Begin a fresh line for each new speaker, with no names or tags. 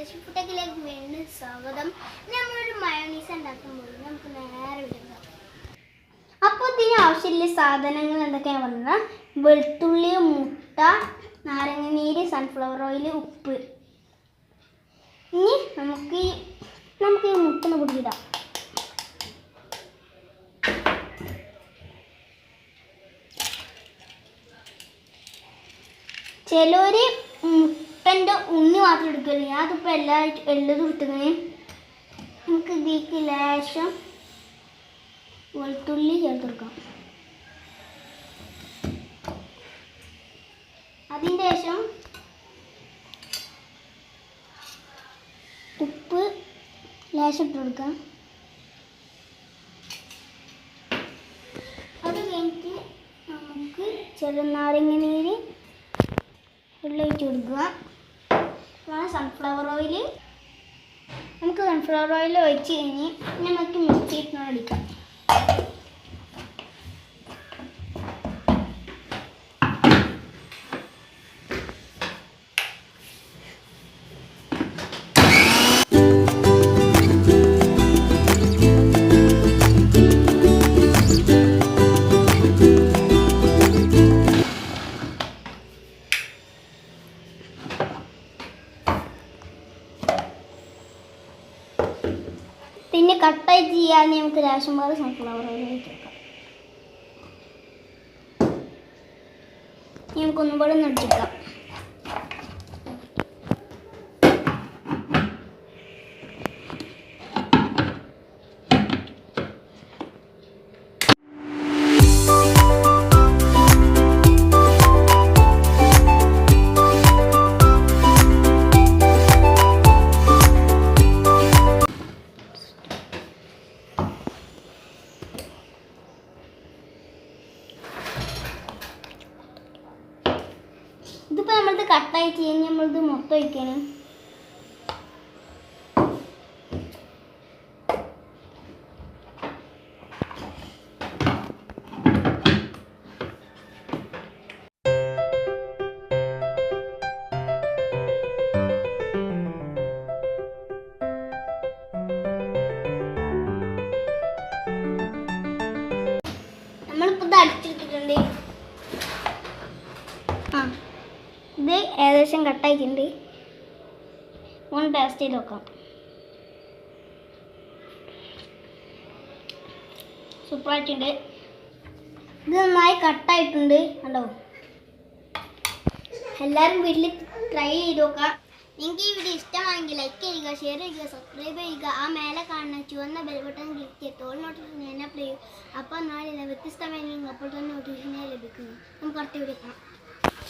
ഷിഫുടെക്കിലേക്ക് വീണ്ടും സ്വാഗതം. നമ്മളൊരു മയോണീസ് ഉണ്ടാക്കുമ്പോൾ നമുക്ക് നേരെ വിടുക. അപ്പോൾ ഇതിന് ആവശ്യമുള്ള സാധനങ്ങൾ എന്തൊക്കെയാണ് പറഞ്ഞാൽ വെളുത്തുള്ളി, മുട്ട, നാരങ്ങനീര്, സൺഫ്ലവർ ഓയിൽ, ഉപ്പ്. ഇനി നമുക്ക് ഈ മുട്ട പൊടിയിടാം. ചിലർ മുട്ടൻ്റെ ഉണ്ണി മാത്രം എടുക്കല്ലേ, അതിപ്പോൾ എല്ലതും ഇട്ടുകണേ. നമുക്ക് ഇതിലേക്ക് ലേശം വെളുത്തുള്ളി ചേർത്ത് കൊടുക്കാം. അതിൻ്റെ ശേഷം ഉപ്പ് ലേശം ഇട്ട് കൊടുക്കാം. അത് കഴിഞ്ഞിട്ട് നമുക്ക് ചെറുനാരങ്ങനീര് ഒഴിച്ച് കൊടുക്കുക. സൺഫ്ലവർ ഓയിൽ ഒഴിച്ച് കഴിഞ്ഞ് നമുക്ക് മിക്സിയിട്ട് അടിക്കാം. പിന്നെ കട്ടായി ചെയ്യാൻ നമുക്ക് ലേശം പോലെ സൺഫ്ലവർ ഓയിൽ വെച്ചേക്കാം. നമുക്കൊന്നും കൂടെ നടിച്ചേക്കാം. ഇതിപ്പോൾ നമ്മളത് കട്ടായി ചെയ്യാൻ നമ്മളത് മൊത്തം ഒഴിക്കണം. നമ്മളിപ്പോൾ ഇത് അടിച്ചെടുത്തിട്ടുണ്ട്. ഇത് ഏകദേശം കട്ടായിട്ടുണ്ട്. ഒന്ന് ടേസ്റ്റ് ചെയ്ത് നോക്കാം. സൂപ്പറായിട്ടുണ്ട്. ഇത് നന്നായി കട്ടായിട്ടുണ്ട് കണ്ടോ. എല്ലാവരും വീട്ടിൽ ട്രൈ ചെയ്ത് നോക്കാം. നിങ്ങൾക്ക് ഈ വീഡിയോ ഇഷ്ടമായെങ്കിൽ ലൈക്ക് ചെയ്യുക, ഷെയർ ചെയ്യുക, സബ്സ്ക്രൈബ് ചെയ്യുക. ആ മേലെ കാണുന്ന ചുവന്ന ബെൽ ബട്ടൺ ക്ലിക്ക് ചെയ്ത് ഓൾ നോട്ടിഫിക്കേഷൻ അപ്ലൈ ചെയ്യും. അപ്പോൾ നാളെ വ്യത്യസ്തമായി നിങ്ങൾ അപ്പോൾ തന്നെ നോട്ടിഫിക്കേഷൻ ലഭിക്കുന്നു. നമുക്ക് അടുത്ത വീഡിയോ കാണാം.